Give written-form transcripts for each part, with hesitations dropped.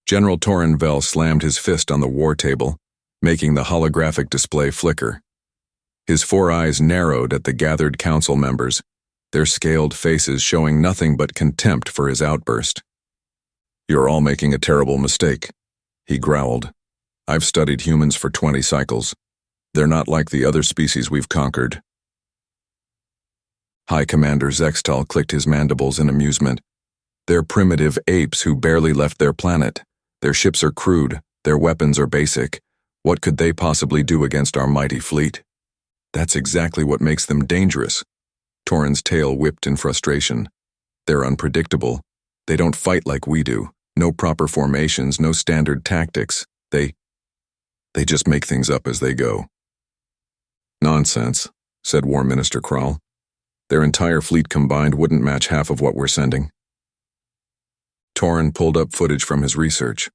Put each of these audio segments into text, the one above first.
General Torenvel slammed his fist on the war table, making the holographic display flicker. His four eyes narrowed at the gathered council members, their scaled faces showing nothing but contempt for his outburst. "You're all making a terrible mistake," he growled. "I've studied humans for 20 cycles. They're not like the other species we've conquered." High Commander Zextal clicked his mandibles in amusement. "They're primitive apes who barely left their planet. Their ships are crude, their weapons are basic. What could they possibly do against our mighty fleet?" "That's exactly what makes them dangerous." Torin's tail whipped in frustration. "They're unpredictable. They don't fight like we do. No proper formations, no standard tactics. They just make things up as they go." "Nonsense," said War Minister Krall. "Their entire fleet combined wouldn't match half of what we're sending." Torin pulled up footage from his research.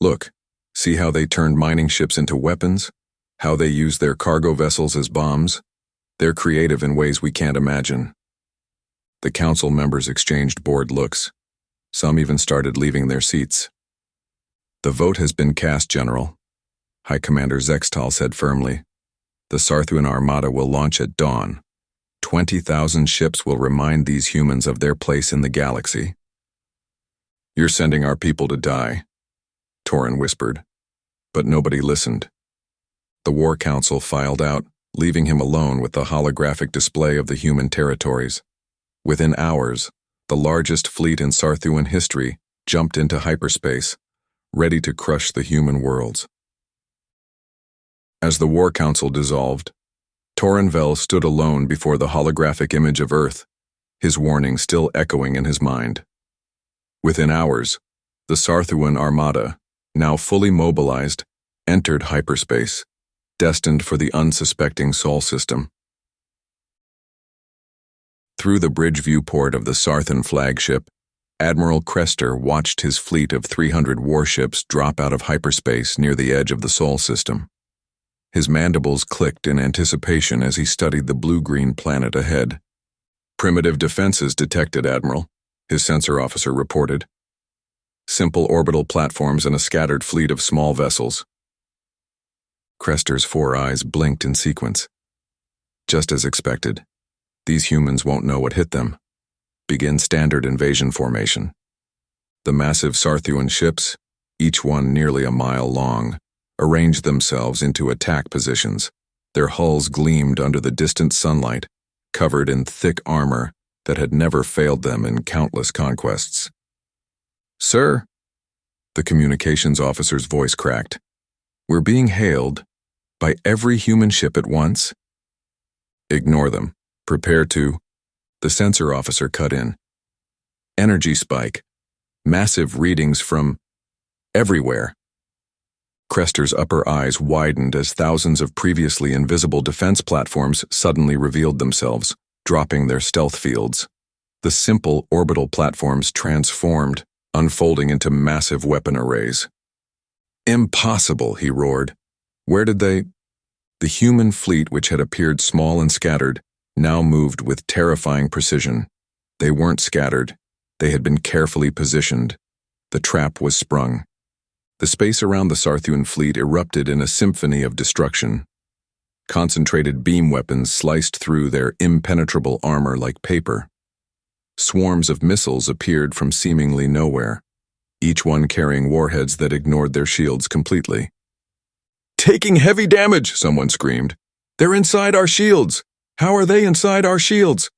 "Look, see how they turned mining ships into weapons? How they use their cargo vessels as bombs? They're creative in ways we can't imagine." The council members exchanged bored looks. Some even started leaving their seats. "The vote has been cast, General," High Commander Zextal said firmly. "The Sarthuan Armada will launch at dawn. 20,000 ships will remind these humans of their place in the galaxy." "You're sending our people to die," Torin whispered. But nobody listened. The War Council filed out, leaving him alone with the holographic display of the human territories. Within hours, the largest fleet in Sarthuan history jumped into hyperspace, ready to crush the human worlds. As the War Council dissolved, Torenvel stood alone before the holographic image of Earth, his warning still echoing in his mind. Within hours, the Sarthuan Armada, now fully mobilized, entered hyperspace, destined for the unsuspecting Sol system. Through the bridge viewport of the Sarthan flagship, Admiral Crester watched his fleet of 300 warships drop out of hyperspace near the edge of the Sol system. His mandibles clicked in anticipation as he studied the blue-green planet ahead. "Primitive defenses detected, Admiral," his sensor officer reported. "Simple orbital platforms and a scattered fleet of small vessels." Crester's four eyes blinked in sequence. Just as expected, these humans won't know what hit them. Begin standard invasion formation. The massive Sarthuan ships, each one nearly a mile long, arranged themselves into attack positions. Their hulls gleamed under the distant sunlight, covered in thick armor that had never failed them in countless conquests. "Sir," the communications officer's voice cracked, "we're being hailed by every human ship at once." "Ignore them. Prepare to—" The sensor officer cut in. "Energy spike. Massive readings from everywhere." Crester's upper eyes widened as thousands of previously invisible defense platforms suddenly revealed themselves, dropping their stealth fields. The simple orbital platforms transformed, unfolding into massive weapon arrays. "Impossible," he roared. "Where did they—" The human fleet, which had appeared small and scattered, now moved with terrifying precision. They weren't scattered. They had been carefully positioned. The trap was sprung. The space around the Sarthuan fleet erupted in a symphony of destruction. Concentrated beam weapons sliced through their impenetrable armor like paper. Swarms of missiles appeared from seemingly nowhere, each one carrying warheads that ignored their shields completely. "Taking heavy damage," someone screamed. "They're inside our shields! How are they inside our shields?"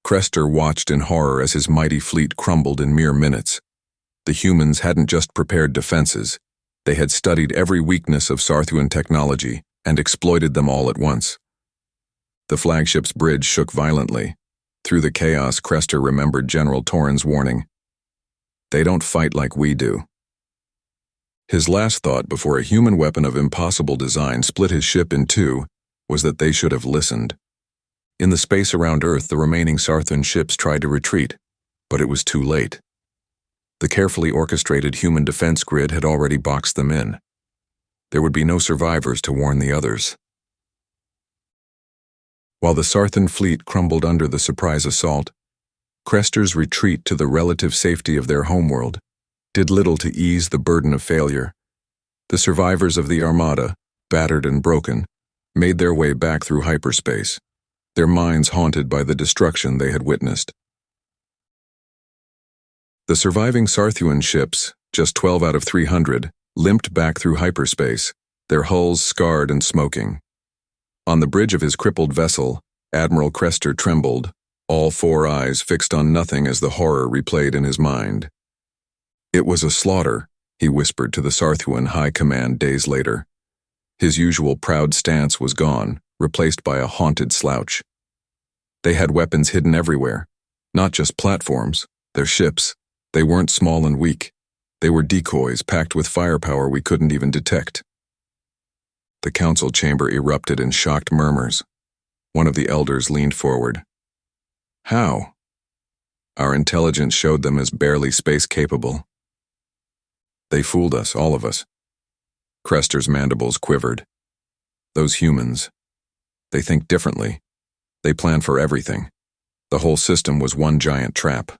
Crester watched in horror as his mighty fleet crumbled in mere minutes. The humans hadn't just prepared defenses. They had studied every weakness of Sarthuan technology and exploited them all at once. The flagship's bridge shook violently. Through the chaos, Crester remembered General Torin's warning. "They don't fight like we do." His last thought before a human weapon of impossible design split his ship in two was that they should have listened. In the space around Earth, the remaining Sarthan ships tried to retreat, but it was too late. The carefully orchestrated human defense grid had already boxed them in. There would be no survivors to warn the others. While the Sarthan fleet crumbled under the surprise assault, Crester's retreat to the relative safety of their homeworld did little to ease the burden of failure. The survivors of the Armada, battered and broken, made their way back through hyperspace, their minds haunted by the destruction they had witnessed. The surviving Sarthuan ships, just 12 out of 300, limped back through hyperspace, their hulls scarred and smoking. On the bridge of his crippled vessel, Admiral Crester trembled, all four eyes fixed on nothing as the horror replayed in his mind. "It was a slaughter," he whispered to the Sarthuan High Command days later. His usual proud stance was gone, replaced by a haunted slouch. They had weapons hidden everywhere, not just platforms, their ships. They weren't small and weak. They were decoys packed with firepower we couldn't even detect. The council chamber erupted in shocked murmurs. One of the elders leaned forward. "How?" "Our intelligence showed them as barely space-capable. They fooled us, all of us." Crester's mandibles quivered. "Those humans, they think differently. They plan for everything. The whole system was one giant trap."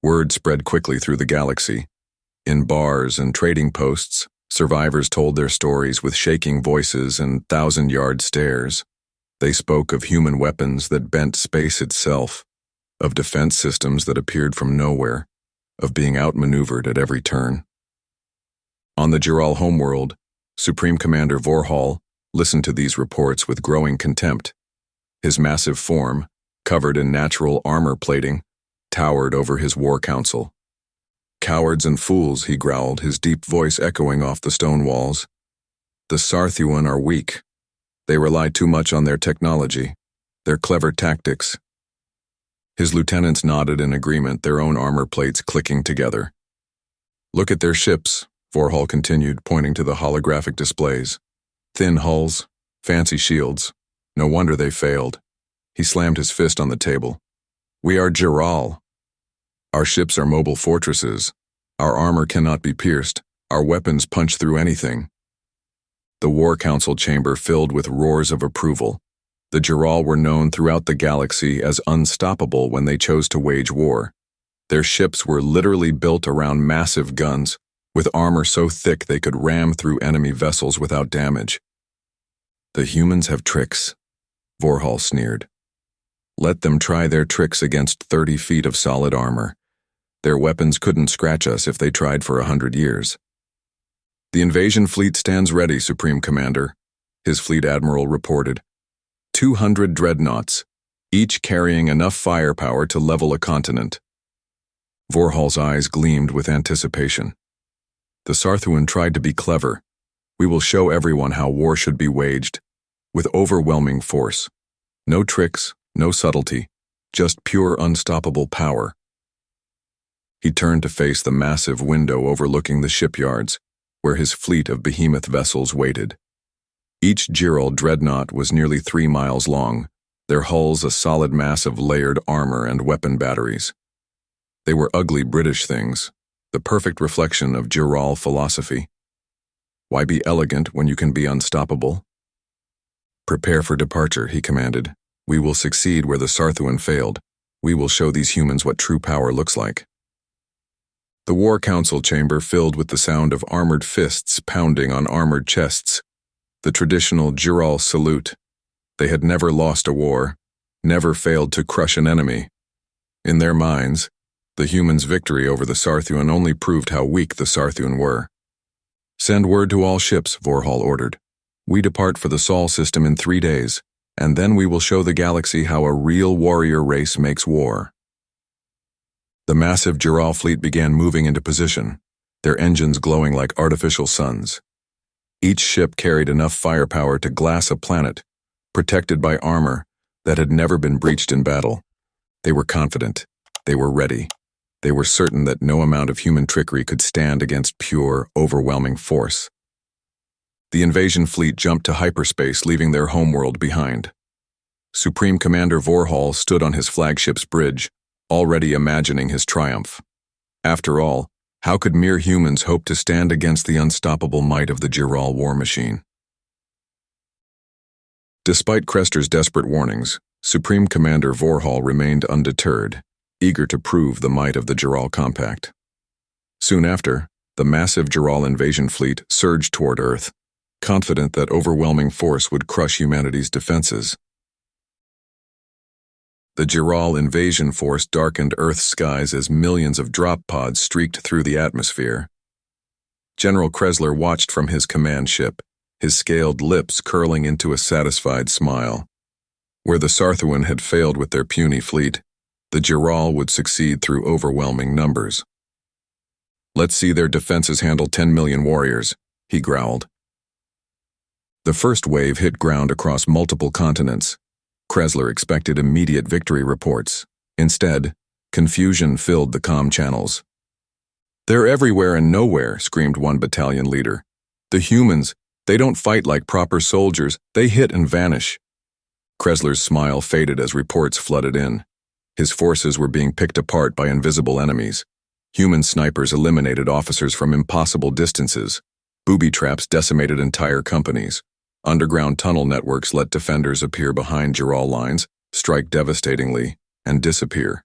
Word spread quickly through the galaxy. In bars and trading posts, survivors told their stories with shaking voices and thousand-yard stares. They spoke of human weapons that bent space itself, of defense systems that appeared from nowhere, of being outmaneuvered at every turn. On the Giral homeworld, Supreme Commander Vorhal listened to these reports with growing contempt. His massive form, covered in natural armor plating, towered over his war council. "Cowards and fools," he growled, his deep voice echoing off the stone walls. "The Sarthuan are weak. They rely too much on their technology, their clever tactics." His lieutenants nodded in agreement, their own armor plates clicking together. "Look at their ships," Vorhal continued, pointing to the holographic displays. "Thin hulls, fancy shields. No wonder they failed." He slammed his fist on the table. "We are Giral. Our ships are mobile fortresses. Our armor cannot be pierced. Our weapons punch through anything." The War Council chamber filled with roars of approval. The Giral were known throughout the galaxy as unstoppable when they chose to wage war. Their ships were literally built around massive guns, with armor so thick they could ram through enemy vessels without damage. "The humans have tricks," Vorhal sneered. "Let them try their tricks against 30 feet of solid armor. Their weapons couldn't scratch us if they tried for 100 years. "The invasion fleet stands ready, Supreme Commander," his fleet admiral reported. 200 dreadnoughts, each carrying enough firepower to level a continent. Vorhal's eyes gleamed with anticipation. "The Sarthuan tried to be clever. We will show everyone how war should be waged, with overwhelming force. No tricks, no subtlety, just pure unstoppable power." He turned to face the massive window overlooking the shipyards, where his fleet of behemoth vessels waited. Each Giral dreadnought was nearly 3 miles long, their hulls a solid mass of layered armor and weapon batteries. They were ugly British things, the perfect reflection of Giral philosophy. Why be elegant when you can be unstoppable? "Prepare for departure," he commanded. "We will succeed where the Sarthuan failed. We will show these humans what true power looks like." The War Council chamber filled with the sound of armored fists pounding on armored chests, the traditional Giral salute. They had never lost a war, never failed to crush an enemy. In their minds, the humans' victory over the Sarthuan only proved how weak the Sarthuan were. "Send word to all ships," Vorhal ordered. "We depart for the Sol system in 3 days, and then we will show the galaxy how a real warrior race makes war." The massive Giral fleet began moving into position, their engines glowing like artificial suns. Each ship carried enough firepower to glass a planet, protected by armor that had never been breached in battle. They were confident. They were ready. They were certain that no amount of human trickery could stand against pure, overwhelming force. The invasion fleet jumped to hyperspace, leaving their homeworld behind. Supreme Commander Vorhal stood on his flagship's bridge, already imagining his triumph. After all, how could mere humans hope to stand against the unstoppable might of the Giral war machine? Despite Crester's desperate warnings, Supreme Commander Vorhal remained undeterred, eager to prove the might of the Giral Compact. Soon after, the massive Giral invasion fleet surged toward Earth, confident that overwhelming force would crush humanity's defenses. The Giral invasion force darkened Earth's skies as millions of drop pods streaked through the atmosphere. General Kressler watched from his command ship, his scaled lips curling into a satisfied smile. Where the Sarthuan had failed with their puny fleet, the Giral would succeed through overwhelming numbers. "Let's see their defenses handle 10 million warriors," he growled. The first wave hit ground across multiple continents. Kressler expected immediate victory reports. Instead, confusion filled the comm channels. "They're everywhere and nowhere," screamed one battalion leader. "The humans, they don't fight like proper soldiers, they hit and vanish." Kressler's smile faded as reports flooded in. His forces were being picked apart by invisible enemies. Human snipers eliminated officers from impossible distances. Booby traps decimated entire companies. Underground tunnel networks let defenders appear behind Giral lines, strike devastatingly, and disappear.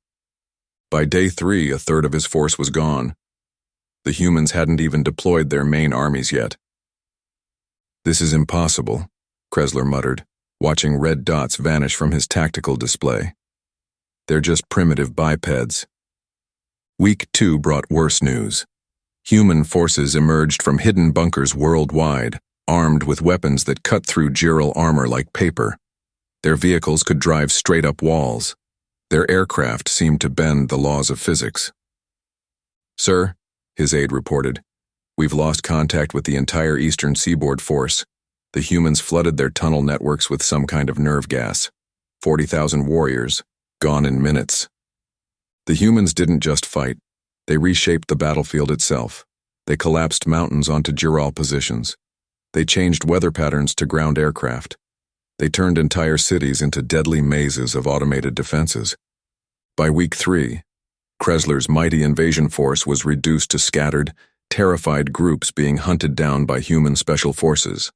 By day 3, a third of his force was gone. The humans hadn't even deployed their main armies yet. "This is impossible," Kressler muttered, watching red dots vanish from his tactical display. "They're just primitive bipeds." Week 2 brought worse news. Human forces emerged from hidden bunkers worldwide, armed with weapons that cut through Giral armor like paper. Their vehicles could drive straight up walls. Their aircraft seemed to bend the laws of physics. "Sir," his aide reported, "we've lost contact with the entire eastern seaboard force. The humans flooded their tunnel networks with some kind of nerve gas. 40,000 warriors, gone in minutes." The humans didn't just fight. They reshaped the battlefield itself. They collapsed mountains onto Giral positions. They changed weather patterns to ground aircraft. They turned entire cities into deadly mazes of automated defenses. By week 3, Kressler's mighty invasion force was reduced to scattered, terrified groups being hunted down by human special forces.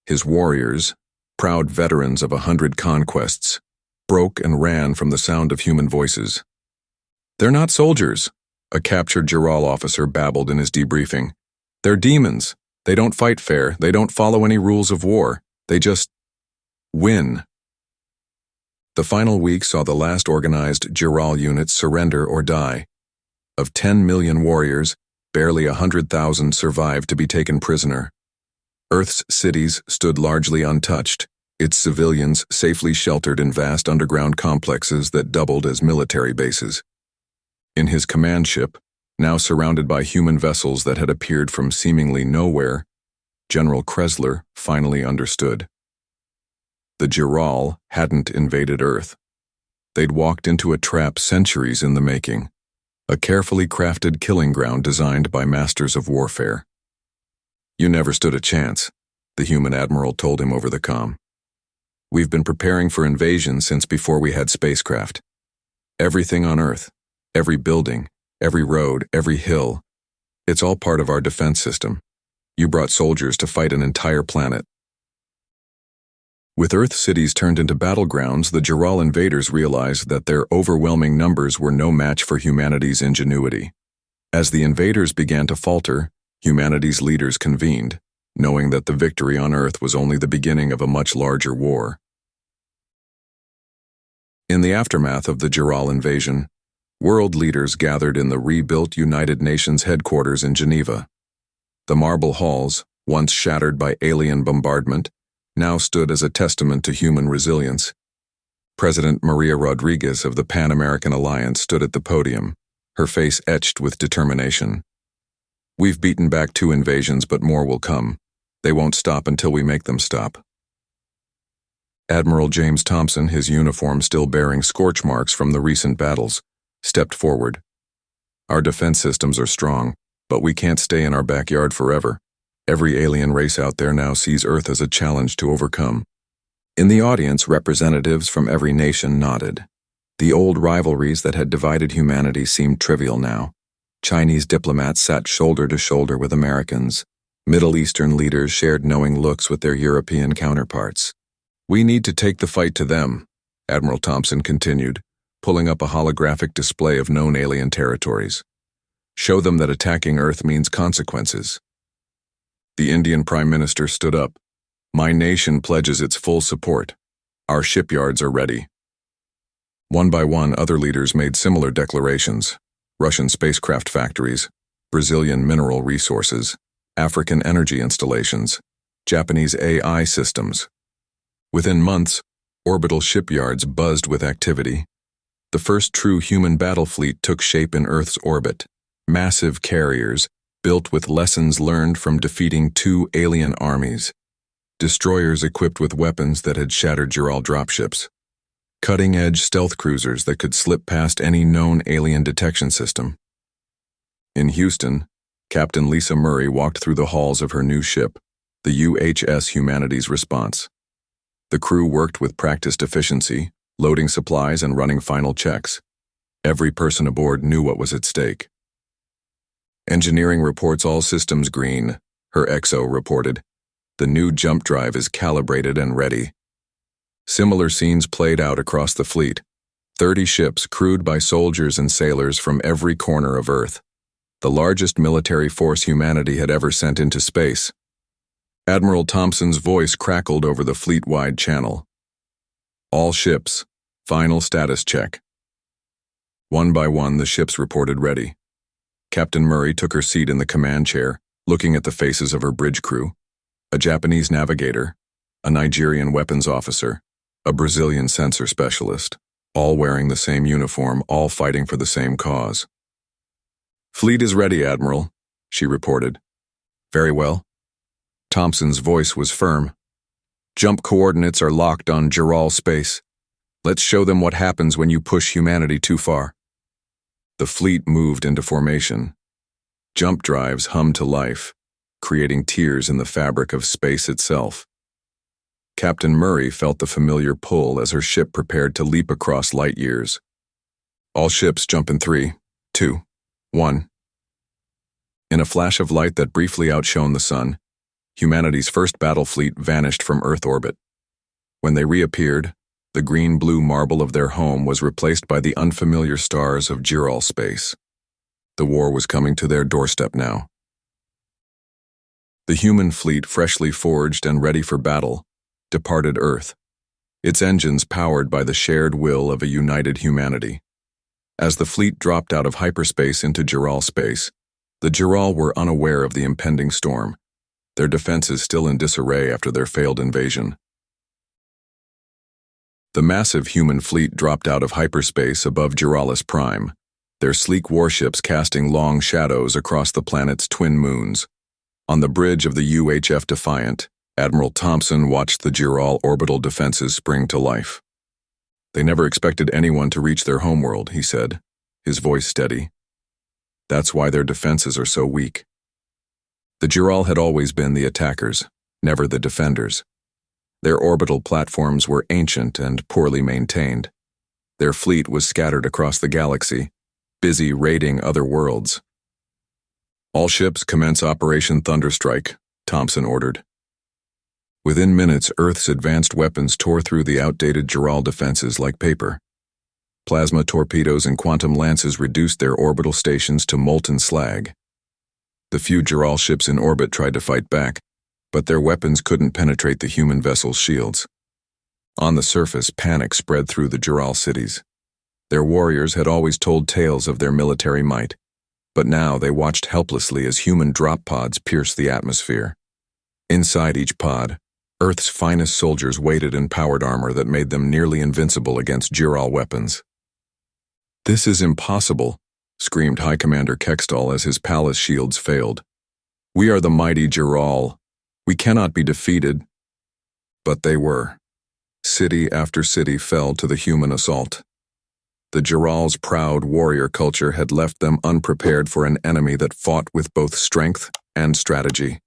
His warriors, proud veterans of 100 conquests, broke and ran from the sound of human voices. "They're not soldiers," a captured Giral officer babbled in his debriefing. "They're demons. They don't fight fair, they don't follow any rules of war, they just win." The final week saw the last organized Giral units surrender or die. Of 10 million warriors, barely 100,000 survived to be taken prisoner. Earth's cities stood largely untouched, its civilians safely sheltered in vast underground complexes that doubled as military bases. In his command ship, now surrounded by human vessels that had appeared from seemingly nowhere, General Kressler finally understood. The Giral hadn't invaded Earth. They'd walked into a trap centuries in the making, a carefully crafted killing ground designed by masters of warfare. "You never stood a chance," the human admiral told him over the comm. "We've been preparing for invasion since before we had spacecraft. Everything on Earth, every building, every road, every hill, it's all part of our defense system. You brought soldiers to fight an entire planet." With Earth cities turned into battlegrounds, the Giral invaders realized that their overwhelming numbers were no match for humanity's ingenuity. As the invaders began to falter, humanity's leaders convened, knowing that the victory on Earth was only the beginning of a much larger war. In the aftermath of the Giral invasion, world leaders gathered in the rebuilt United Nations headquarters in Geneva. The marble halls, once shattered by alien bombardment, now stood as a testament to human resilience. President Maria Rodriguez of the Pan-American Alliance stood at the podium, her face etched with determination. "We've beaten back 2 invasions, but more will come. They won't stop until we make them stop." Admiral James Thompson, his uniform still bearing scorch marks from the recent battles, stepped forward. "Our defense systems are strong, but we can't stay in our backyard forever. Every alien race out there now sees Earth as a challenge to overcome." In the audience, representatives from every nation nodded. The old rivalries that had divided humanity seemed trivial now. Chinese diplomats sat shoulder to shoulder with Americans. Middle Eastern leaders shared knowing looks with their European counterparts. "We need to take the fight to them," Admiral Thompson continued, pulling up a holographic display of known alien territories. Show them that attacking Earth means consequences. The Indian Prime Minister stood up. My nation pledges its full support. Our shipyards are ready. One by one, other leaders made similar declarations. Russian spacecraft factories, Brazilian mineral resources, African energy installations, Japanese AI systems. Within months, orbital shipyards buzzed with activity. The first true human battle fleet took shape in Earth's orbit. Massive carriers, built with lessons learned from defeating 2 alien armies. Destroyers equipped with weapons that had shattered Jural dropships. Cutting-edge stealth cruisers that could slip past any known alien detection system. In Houston, Captain Lisa Murray walked through the halls of her new ship, the UHS Humanity's Response. The crew worked with practiced efficiency, loading supplies and running final checks. Every person aboard knew what was at stake. Engineering reports all systems green, her XO reported. The new jump drive is calibrated and ready. Similar scenes played out across the fleet. 30 ships crewed by soldiers and sailors from every corner of Earth. The largest military force humanity had ever sent into space. Admiral Thompson's voice crackled over the fleet-wide channel. All ships, final status check. One by one, the ships reported ready. Captain Murray took her seat in the command chair, looking at the faces of her bridge crew. A Japanese navigator, a Nigerian weapons officer, a Brazilian sensor specialist, all wearing the same uniform, all fighting for the same cause. Fleet is ready, Admiral, she reported. Very well. Thompson's voice was firm. Jump coordinates are locked on Jural space. Let's show them what happens when you push humanity too far. The fleet moved into formation. Jump drives hummed to life, creating tears in the fabric of space itself. Captain Murray felt the familiar pull as her ship prepared to leap across light years. All ships jump in 3, 2, 1. In a flash of light that briefly outshone the sun, humanity's first battle fleet vanished from Earth orbit. When they reappeared, the green-blue marble of their home was replaced by the unfamiliar stars of Jural space. The war was coming to their doorstep now. The human fleet, freshly forged and ready for battle, departed Earth, its engines powered by the shared will of a united humanity. As the fleet dropped out of hyperspace into Jural space, the Jural were unaware of the impending storm, their defenses still in disarray after their failed invasion. The massive human fleet dropped out of hyperspace above Juralis Prime, their sleek warships casting long shadows across the planet's twin moons. On the bridge of the UHF Defiant, Admiral Thompson watched the Jural orbital defenses spring to life. They never expected anyone to reach their homeworld, he said, his voice steady. That's why their defenses are so weak. The Jural had always been the attackers, never the defenders. Their orbital platforms were ancient and poorly maintained. Their fleet was scattered across the galaxy, busy raiding other worlds. All ships commence Operation Thunderstrike, Thompson ordered. Within minutes, Earth's advanced weapons tore through the outdated Jural defenses like paper. Plasma torpedoes and quantum lances reduced their orbital stations to molten slag. The few Jural ships in orbit tried to fight back, but their weapons couldn't penetrate the human vessel's shields. On the surface, panic spread through the Jural cities. Their warriors had always told tales of their military might, but now they watched helplessly as human drop pods pierced the atmosphere. Inside each pod, Earth's finest soldiers waited in powered armor that made them nearly invincible against Jural weapons. This is impossible, screamed High Commander Kextall as his palace shields failed. We are the mighty Jural. We cannot be defeated. But they were. City after city fell to the human assault. The Jural's proud warrior culture had left them unprepared for an enemy that fought with both strength and strategy.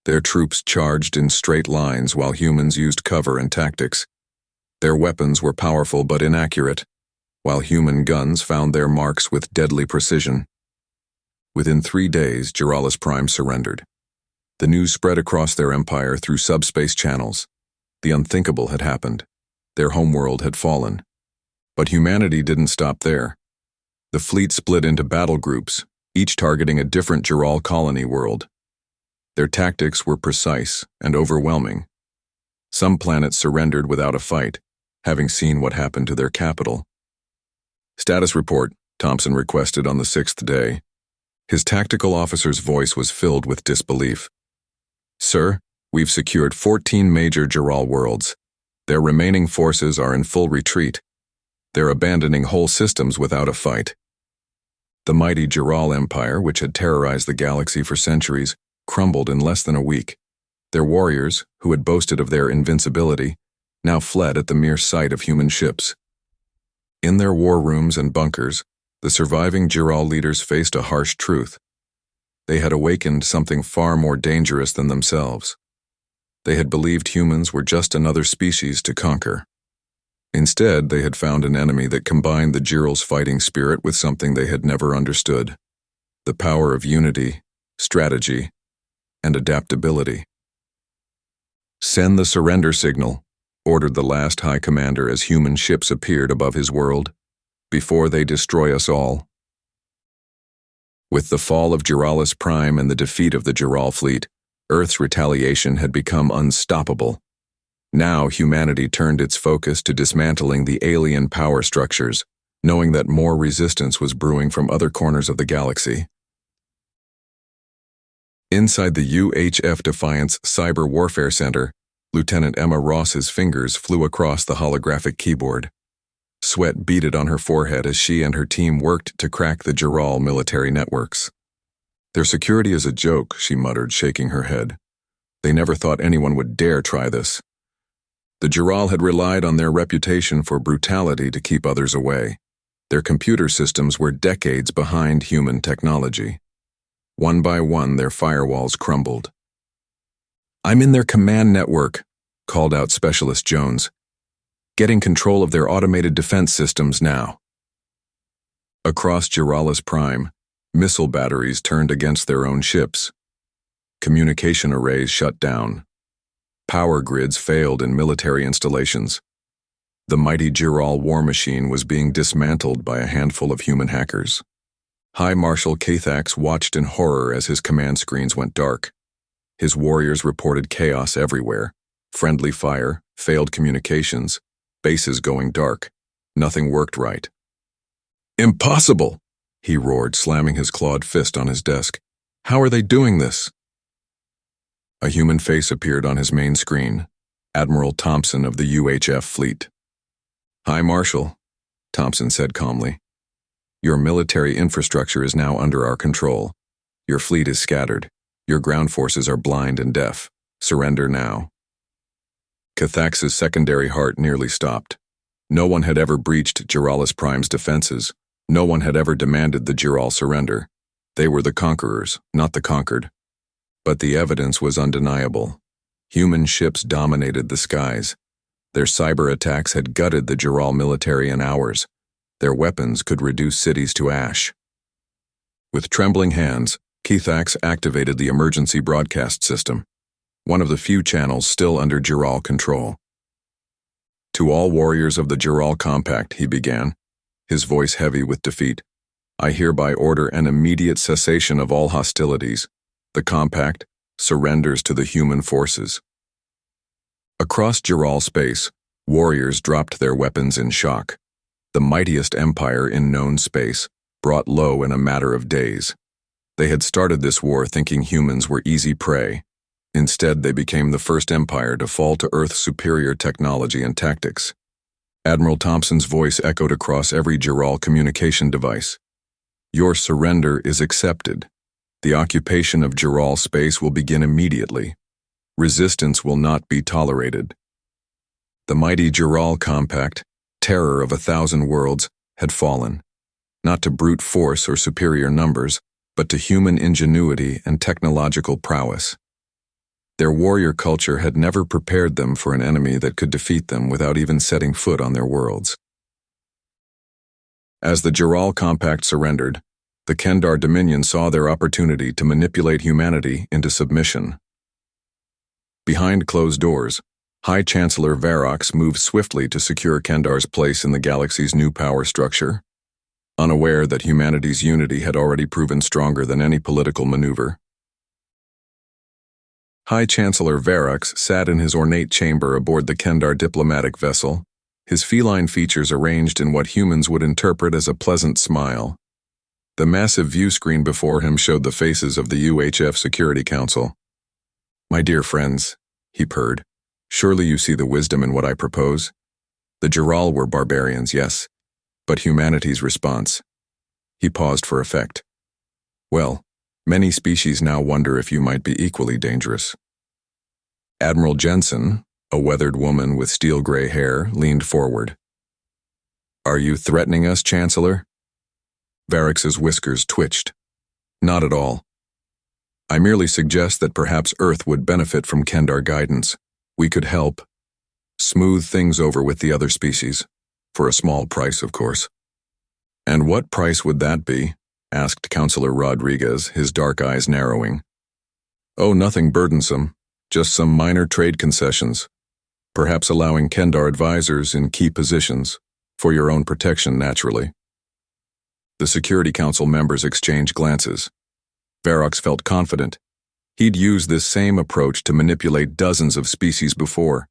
Their troops charged in straight lines while humans used cover and tactics. Their weapons were powerful but inaccurate, while human guns found their marks with deadly precision. Within 3 days, Juralis Prime surrendered. The news spread across their empire through subspace channels. The unthinkable had happened. Their homeworld had fallen. But humanity didn't stop there. The fleet split into battle groups, each targeting a different Jural colony world. Their tactics were precise and overwhelming. Some planets surrendered without a fight, having seen what happened to their capital. "Status report," Thompson requested on the 6th day. His tactical officer's voice was filled with disbelief. "Sir, we've secured 14 major Jural worlds. Their remaining forces are in full retreat. They're abandoning whole systems without a fight." The mighty Jural Empire, which had terrorized the galaxy for centuries, crumbled in less than a week. Their warriors, who had boasted of their invincibility, now fled at the mere sight of human ships. In their war rooms and bunkers, the surviving Jural leaders faced a harsh truth. They had awakened something far more dangerous than themselves. They had believed humans were just another species to conquer. Instead, they had found an enemy that combined the Jural's fighting spirit with something they had never understood: the power of unity, strategy, and adaptability. "Send the surrender signal," ordered the last High Commander as human ships appeared above his world, "before they destroy us all." With the fall of Juralis Prime and the defeat of the Jural fleet, Earth's retaliation had become unstoppable. Now humanity turned its focus to dismantling the alien power structures, knowing that more resistance was brewing from other corners of the galaxy. Inside the UHF Defiance Cyber Warfare Center, Lieutenant Emma Ross's fingers flew across the holographic keyboard. Sweat beaded on her forehead as she and her team worked to crack the Jural military networks. "Their security is a joke," she muttered, shaking her head. "They never thought anyone would dare try this." The Jural had relied on their reputation for brutality to keep others away. Their computer systems were decades behind human technology. One by one, their firewalls crumbled. "I'm in their command network," called out Specialist Jones. "Getting control of their automated defense systems now." Across Juralis Prime, missile batteries turned against their own ships. Communication arrays shut down. Power grids failed in military installations. The mighty Jural war machine was being dismantled by a handful of human hackers. High Marshal Kathax watched in horror as his command screens went dark. His warriors reported chaos everywhere: friendly fire, failed communications, bases going dark. Nothing worked right. "Impossible!" he roared, slamming his clawed fist on his desk. "How are they doing this?" A human face appeared on his main screen: Admiral Thompson of the UHF fleet. "High Marshal," Thompson said calmly. "Your military infrastructure is now under our control. Your fleet is scattered. Your ground forces are blind and deaf. Surrender now." Kathax's secondary heart nearly stopped. No one had ever breached Juralis Prime's defenses. No one had ever demanded the Jural surrender. They were the conquerors, not the conquered. But the evidence was undeniable. Human ships dominated the skies. Their cyber attacks had gutted the Jural military in hours. Their weapons could reduce cities to ash. With trembling hands, Kathax activated the emergency broadcast system, one of the few channels still under Jural control. "To all warriors of the Jural Compact," he began, his voice heavy with defeat, "I hereby order an immediate cessation of all hostilities. The Compact surrenders to the human forces." Across Jural space, warriors dropped their weapons in shock. The mightiest empire in known space, brought low in a matter of days. They had started this war thinking humans were easy prey. Instead, they became the first empire to fall to Earth's superior technology and tactics. Admiral Thompson's voice echoed across every Jural communication device. "Your surrender is accepted. The occupation of Jural space will begin immediately. Resistance will not be tolerated." The mighty Jural Compact, terror of 1,000 worlds, had fallen, not to brute force or superior numbers, but to human ingenuity and technological prowess. Their warrior culture had never prepared them for an enemy that could defeat them without even setting foot on their worlds. As the Jural Compact surrendered, the Kendar Dominion saw their opportunity to manipulate humanity into submission. Behind closed doors, High Chancellor Varox moved swiftly to secure Kendar's place in the galaxy's new power structure. unaware that humanity's unity had already proven stronger than any political maneuver. High Chancellor Verax sat in his ornate chamber aboard the Kendar diplomatic vessel, his feline features arranged in what humans would interpret as a pleasant smile. The massive view screen before him showed the faces of the UHF Security Council. "My dear friends," he purred, "surely you see the wisdom in what I propose? The Jural were barbarians, yes, but humanity's response." He paused for effect. "Well, many species now wonder if you might be equally dangerous." Admiral Jensen, a weathered woman with steel-gray hair, leaned forward. "Are you threatening us, Chancellor?" Verax's whiskers twitched. "Not at all. I merely suggest that perhaps Earth would benefit from Kendar guidance. We could help smooth things over with the other species, for a small price, of course." "And what price would that be?" asked Councillor Rodriguez, his dark eyes narrowing. "Oh, nothing burdensome, just some minor trade concessions, perhaps allowing Kendar advisors in key positions, for your own protection, naturally." The Security Council members exchanged glances. Verax felt confident. He'd used this same approach to manipulate dozens of species before.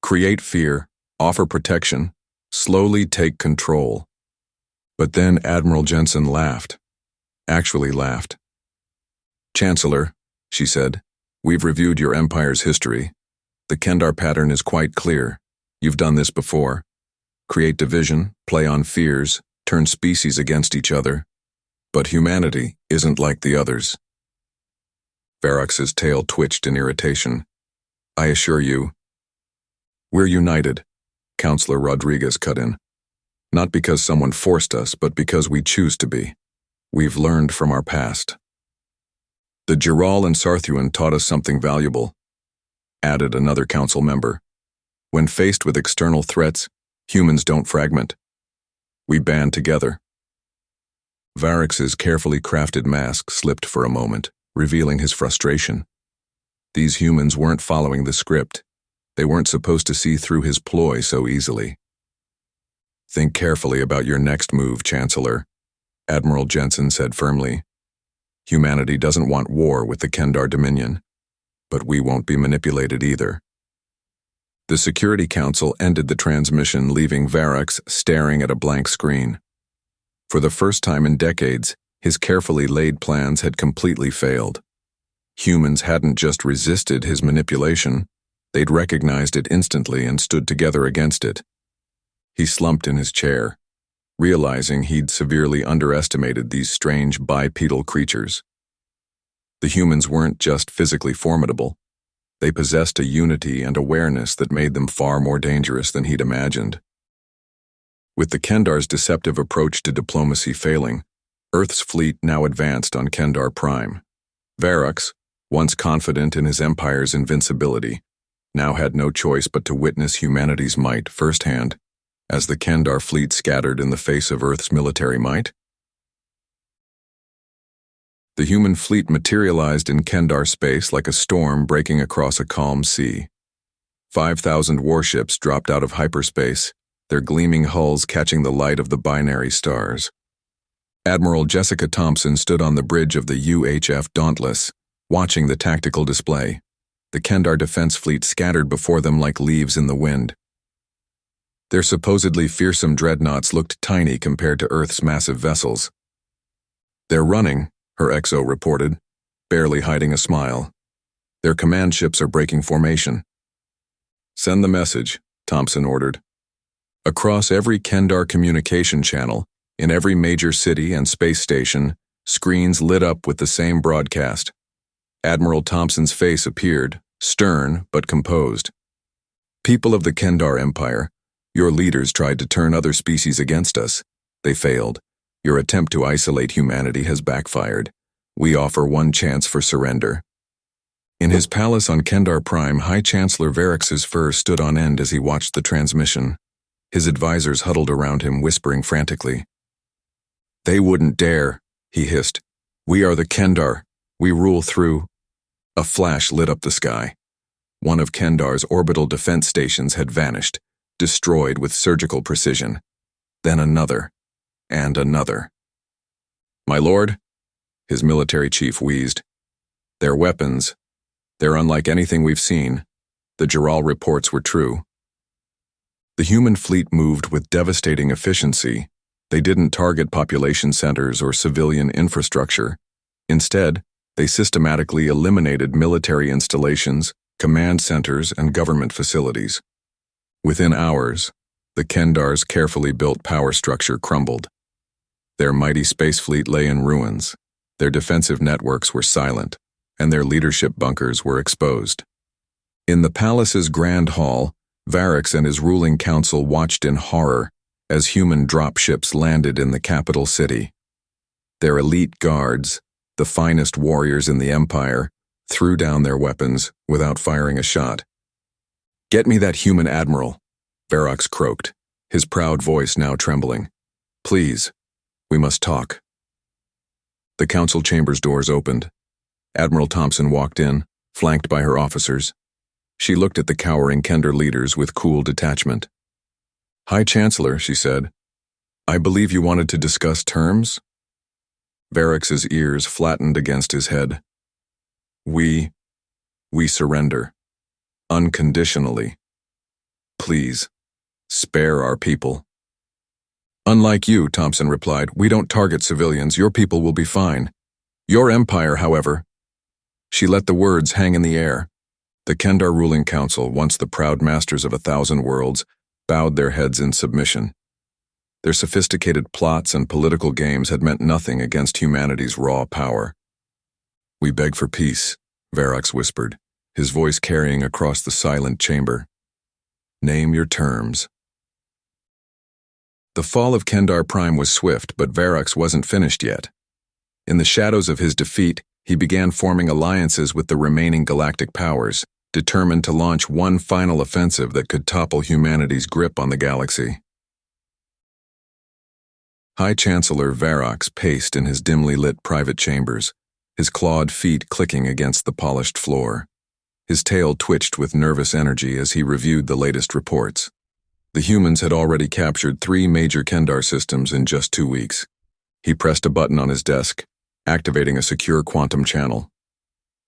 Create fear, offer protection, slowly take control. But then Admiral Jensen laughed. Actually laughed. "Chancellor," she said, "we've reviewed your empire's history. The Kendar pattern is quite clear. You've done this before. Create division, play on fears, turn species against each other. But humanity isn't like the others." Verax's tail twitched in irritation. "I assure you." "We're united," Councillor Rodriguez cut in. "Not because someone forced us, but because we choose to be. We've learned from our past." "The Jural and Sarthuan taught us something valuable," added another council member. "When faced with external threats, humans don't fragment. We band together." Verax's carefully crafted mask slipped for a moment, revealing his frustration. These humans weren't following the script. They weren't supposed to see through his ploy so easily. "Think carefully about your next move, Chancellor," Admiral Jensen said firmly. "Humanity doesn't want war with the Kendar Dominion, but we won't be manipulated either." The Security Council ended the transmission, leaving Verax staring at a blank screen. For the first time in decades, his carefully laid plans had completely failed. Humans hadn't just resisted his manipulation, they'd recognized it instantly and stood together against it. He slumped in his chair, realizing he'd severely underestimated these strange bipedal creatures. The humans weren't just physically formidable. They possessed a unity and awareness that made them far more dangerous than he'd imagined. With the Kendar's deceptive approach to diplomacy failing, Earth's fleet now advanced on Kendar Prime. Verax, once confident in his empire's invincibility, now had no choice but to witness humanity's might firsthand, as the Kendar fleet scattered in the face of Earth's military might. The human fleet materialized in Kendar space like a storm breaking across a calm sea. 5,000 warships dropped out of hyperspace, their gleaming hulls catching the light of the binary stars. Admiral Jessica Thompson stood on the bridge of the UHF Dauntless, watching the tactical display. The Kendar defense fleet scattered before them like leaves in the wind. Their supposedly fearsome dreadnoughts looked tiny compared to Earth's massive vessels. "They're running," her XO reported, barely hiding a smile. "Their command ships are breaking formation." "Send the message," Thompson ordered. Across every Kendar communication channel, in every major city and space station, screens lit up with the same broadcast. Admiral Thompson's face appeared, stern but composed. "People of the Kendar Empire, your leaders tried to turn other species against us. They failed. Your attempt to isolate humanity has backfired. We offer one chance for surrender." In his palace on Kendar Prime, High Chancellor Verax's fur stood on end as he watched the transmission. His advisors huddled around him, whispering frantically. "They wouldn't dare," he hissed. "We are the Kendar. We rule through." A flash lit up the sky. One of Kendar's orbital defense stations had vanished, destroyed with surgical precision. Then another. and another. "My lord," his military chief wheezed, "their weapons, they're unlike anything we've seen. The Giral reports were true." The human fleet moved with devastating efficiency. They didn't target population centers or civilian infrastructure. Instead, they systematically eliminated military installations, command centers, and government facilities. Within hours, the Kendar's carefully built power structure crumbled. Their mighty space fleet lay in ruins. Their defensive networks were silent, and their leadership bunkers were exposed. In the palace's grand hall, Varix and his ruling council watched in horror as human dropships landed in the capital city. Their elite guards, the finest warriors in the Empire, threw down their weapons without firing a shot. "Get me that human admiral," Varix croaked, his proud voice now trembling. "Please, we must talk." The council chamber's doors opened. Admiral Thompson walked in, flanked by her officers. She looked at the cowering Kender leaders with cool detachment. "High Chancellor," she said, "I believe you wanted to discuss terms?" Varix's ears flattened against his head. We surrender. Unconditionally. Please, spare our people." "Unlike you," Thompson replied, "we don't target civilians. Your people will be fine. Your empire, however—" She let the words hang in the air. The Kendar ruling council, once the proud masters of 1,000 worlds, bowed their heads in submission. Their sophisticated plots and political games had meant nothing against humanity's raw power. "We beg for peace," Varix whispered, his voice carrying across the silent chamber. "Name your terms." The fall of Kendar Prime was swift, but Varix wasn't finished yet. In the shadows of his defeat, he began forming alliances with the remaining galactic powers, determined to launch one final offensive that could topple humanity's grip on the galaxy. High Chancellor Varix paced in his dimly lit private chambers, his clawed feet clicking against the polished floor. His tail twitched with nervous energy as he reviewed the latest reports. The humans had already captured 3 major Kendar systems in just 2 weeks. He pressed a button on his desk, activating a secure quantum channel.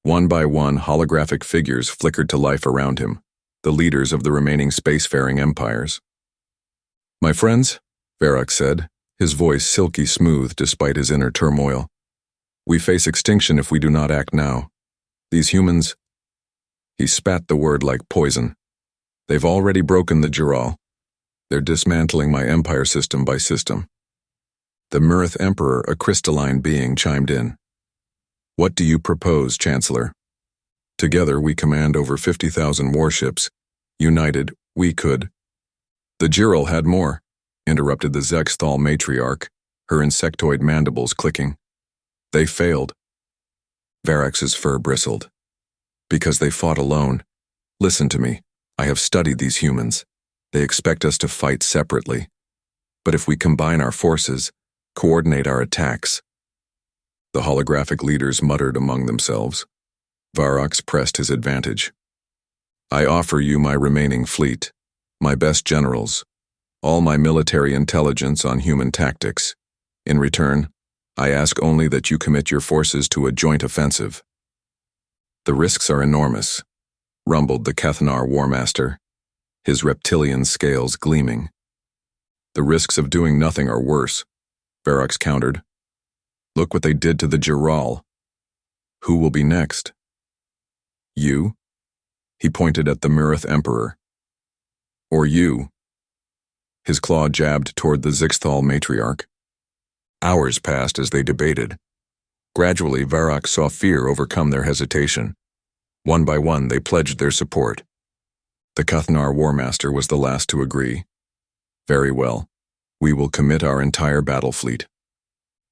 One by one, holographic figures flickered to life around him, the leaders of the remaining spacefaring empires. "My friends," Varix said, his voice silky smooth despite his inner turmoil, "we face extinction if we do not act now. These humans—" He spat the word like poison. "They've already broken the Giral. They're dismantling my empire system by system." The Mirth Emperor, a crystalline being, chimed in. "What do you propose, Chancellor? Together we command over 50,000 warships. United, we could—" "The Giral had more," interrupted the Zexthal matriarch, her insectoid mandibles clicking. "They failed." Varix's fur bristled. "Because they fought alone. Listen to me. I have studied these humans. They expect us to fight separately. But if we combine our forces, coordinate our attacks—" The holographic leaders muttered among themselves. Varix pressed his advantage. "I offer you my remaining fleet, my best generals, all my military intelligence on human tactics. In return, I ask only that you commit your forces to a joint offensive." "The risks are enormous," rumbled the Kethnar War Master, his reptilian scales gleaming. "The risks of doing nothing are worse," Varix countered. "Look what they did to the Giral. Who will be next?" "You?" He pointed at the Mirth Emperor. "Or you?" His claw jabbed toward the Zixthal matriarch. Hours passed as they debated. Gradually, Varix saw fear overcome their hesitation. One by one, they pledged their support. The Kethnar War Master was the last to agree. "Very well. We will commit our entire battle fleet."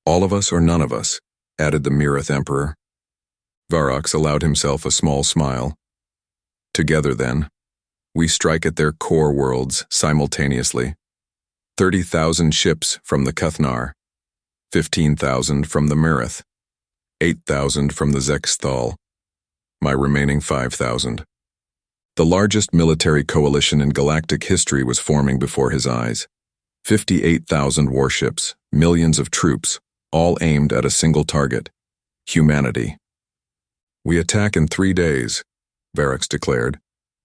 "All of us or none of us," added the Mirth Emperor. Varix allowed himself a small smile. "Together, then, we strike at their core worlds simultaneously. 30,000 ships from the Kethnar, 15,000 from the Mirth, 8,000 from the Zexthal, my remaining 5,000. The largest military coalition in galactic history was forming before his eyes. 58,000 warships, millions of troops, all aimed at a single target: humanity. "We attack in 3 days," Varix declared.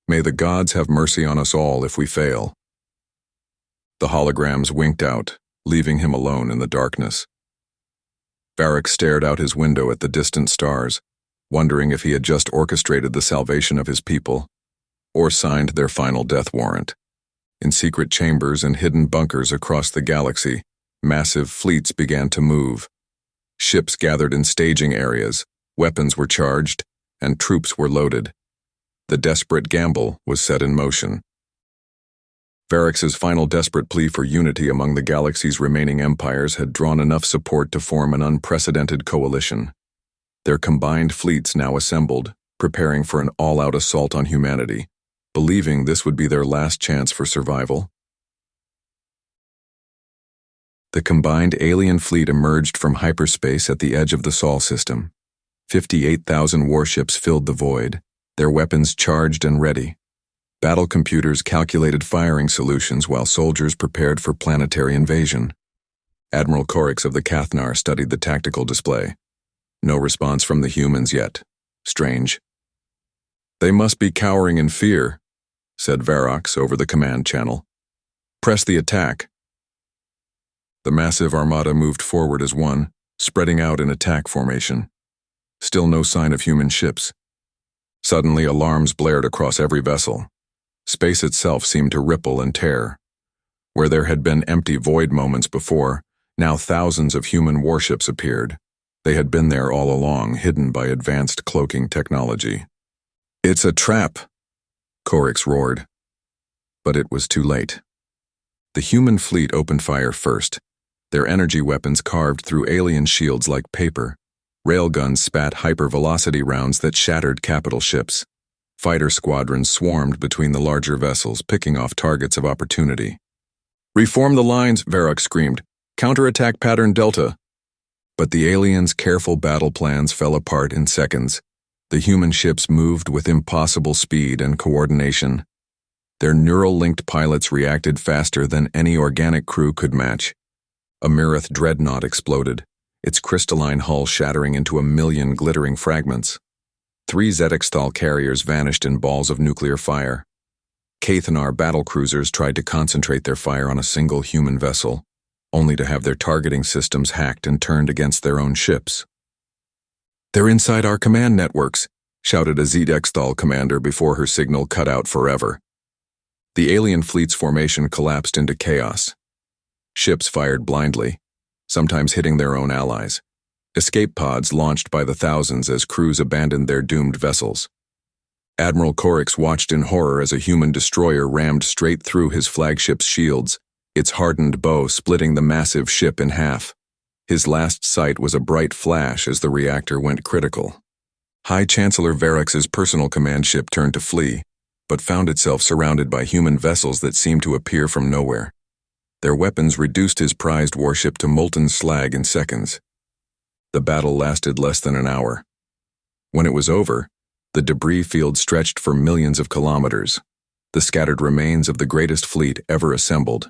"May the gods have mercy on us all if we fail." The holograms winked out, leaving him alone in the darkness. Varix stared out his window at the distant stars, wondering if he had just orchestrated the salvation of his people, or signed their final death warrant. In secret chambers and hidden bunkers across the galaxy, massive fleets began to move. Ships gathered in staging areas, weapons were charged, and troops were loaded. The desperate gamble was set in motion. Varix's final desperate plea for unity among the galaxy's remaining empires had drawn enough support to form an unprecedented coalition. Their combined fleets now assembled, preparing for an all-out assault on humanity, believing this would be their last chance for survival. The combined alien fleet emerged from hyperspace at the edge of the Sol system. 58,000 warships filled the void, their weapons charged and ready. Battle computers calculated firing solutions while soldiers prepared for planetary invasion. Admiral Korix of the Cathnar studied the tactical display. No response from the humans yet. Strange. "They must be cowering in fear," said Varrox over the command channel. "Press the attack." The massive armada moved forward as one, spreading out in attack formation. Still no sign of human ships. Suddenly, alarms blared across every vessel. Space itself seemed to ripple and tear. Where there had been empty void moments before, now thousands of human warships appeared. They had been there all along, hidden by advanced cloaking technology. "It's a trap," Korix roared. But it was too late. The human fleet opened fire first. Their energy weapons carved through alien shields like paper. Railguns spat hypervelocity rounds that shattered capital ships. Fighter squadrons swarmed between the larger vessels, picking off targets of opportunity. "Reform the lines," Varrox screamed. "Counterattack pattern Delta." But the aliens' careful battle plans fell apart in seconds. The human ships moved with impossible speed and coordination. Their neural-linked pilots reacted faster than any organic crew could match. A Mirith dreadnought exploded, its crystalline hull shattering into a million glittering fragments. 3 Zedexthal carriers vanished in balls of nuclear fire. Cathnar battlecruisers tried to concentrate their fire on a single human vessel, only to have their targeting systems hacked and turned against their own ships. "They're inside our command networks," shouted a Zedexthal commander before her signal cut out forever. The alien fleet's formation collapsed into chaos. Ships fired blindly, sometimes hitting their own allies. Escape pods launched by the thousands as crews abandoned their doomed vessels. Admiral Korix watched in horror as a human destroyer rammed straight through his flagship's shields, its hardened bow splitting the massive ship in half. His last sight was a bright flash as the reactor went critical. High Chancellor Varrox's personal command ship turned to flee, but found itself surrounded by human vessels that seemed to appear from nowhere. Their weapons reduced his prized warship to molten slag in seconds. The battle lasted less than an hour. When it was over, the debris field stretched for millions of kilometers, the scattered remains of the greatest fleet ever assembled.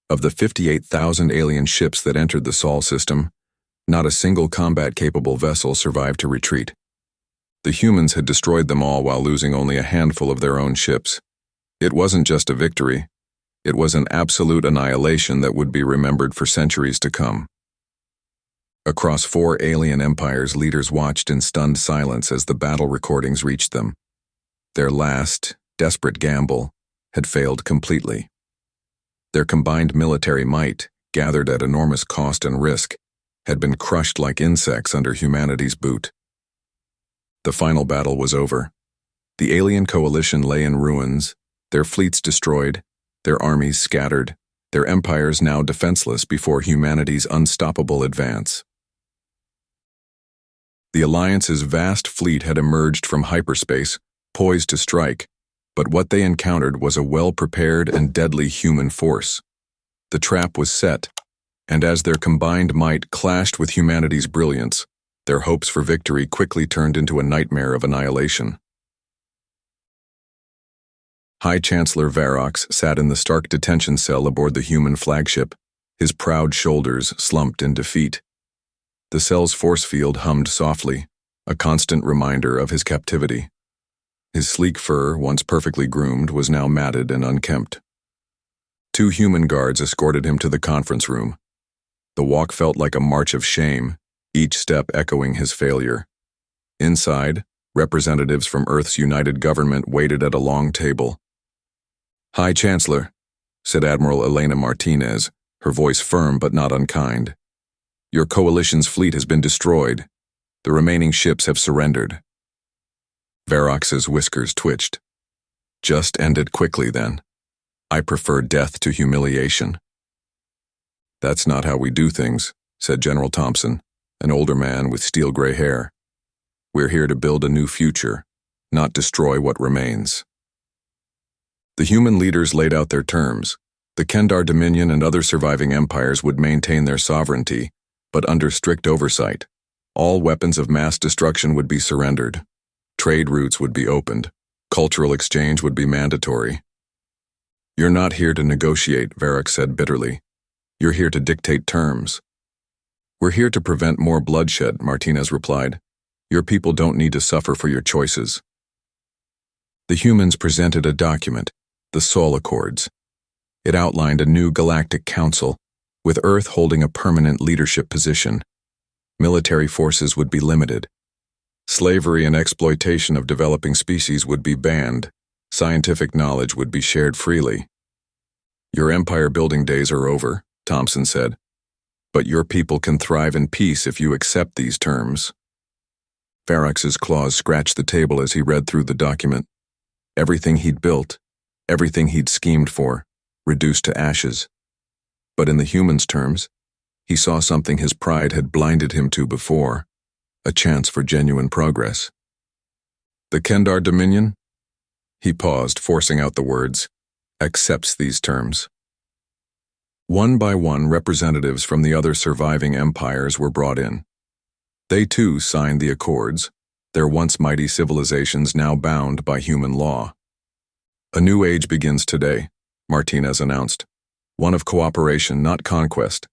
Of the 58,000 alien ships that entered the Sol system, not a single combat-capable vessel survived to retreat. The humans had destroyed them all while losing only a handful of their own ships. It wasn't just a victory. It was an absolute annihilation that would be remembered for centuries to come. Across 4 alien empires, leaders watched in stunned silence as the battle recordings reached them. Their last, desperate gamble had failed completely. Their combined military might, gathered at enormous cost and risk, had been crushed like insects under humanity's boot. The final battle was over. The alien coalition lay in ruins, their fleets destroyed, their armies scattered, their empires now defenseless before humanity's unstoppable advance. The Alliance's vast fleet had emerged from hyperspace, poised to strike, but what they encountered was a well-prepared and deadly human force. The trap was set, and as their combined might clashed with humanity's brilliance, their hopes for victory quickly turned into a nightmare of annihilation. High Chancellor Varox sat in the Stark detention cell aboard the human flagship, his proud shoulders slumped in defeat. The cell's force field hummed softly, a constant reminder of his captivity. His sleek fur, once perfectly groomed, was now matted and unkempt. 2 human guards escorted him to the conference room. The walk felt like a march of shame, each step echoing his failure. Inside, representatives from Earth's united government waited at a long table. "High Chancellor," said Admiral Elena Martinez, her voice firm but not unkind. "Your coalition's fleet has been destroyed. The remaining ships have surrendered." Varox's whiskers twitched. "Just end it quickly, then. I prefer death to humiliation." "That's not how we do things," said General Thompson, an older man with steel-gray hair. "We're here to build a new future, not destroy what remains." The human leaders laid out their terms. The Kendar Dominion and other surviving empires would maintain their sovereignty, but under strict oversight. All weapons of mass destruction would be surrendered. Trade routes would be opened. Cultural exchange would be mandatory. "You're not here to negotiate," Varox said bitterly. "You're here to dictate terms." "We're here to prevent more bloodshed," Martinez replied. "Your people don't need to suffer for your choices." The humans presented a document, the Sol Accords. It outlined a new galactic council, with Earth holding a permanent leadership position. Military forces would be limited. Slavery and exploitation of developing species would be banned. Scientific knowledge would be shared freely. "Your empire-building days are over," Thompson said. "But your people can thrive in peace if you accept these terms." Varox's claws scratched the table as he read through the document. Everything he'd built, everything he'd schemed for, reduced to ashes. But in the humans' terms, he saw something his pride had blinded him to before, a chance for genuine progress. "The Kendar Dominion," he paused, forcing out the words, "accepts these terms." One by one, representatives from the other surviving empires were brought in. They too signed the accords, their once mighty civilizations now bound by human law. "A new age begins today," Martinez announced. "One of cooperation, not conquest.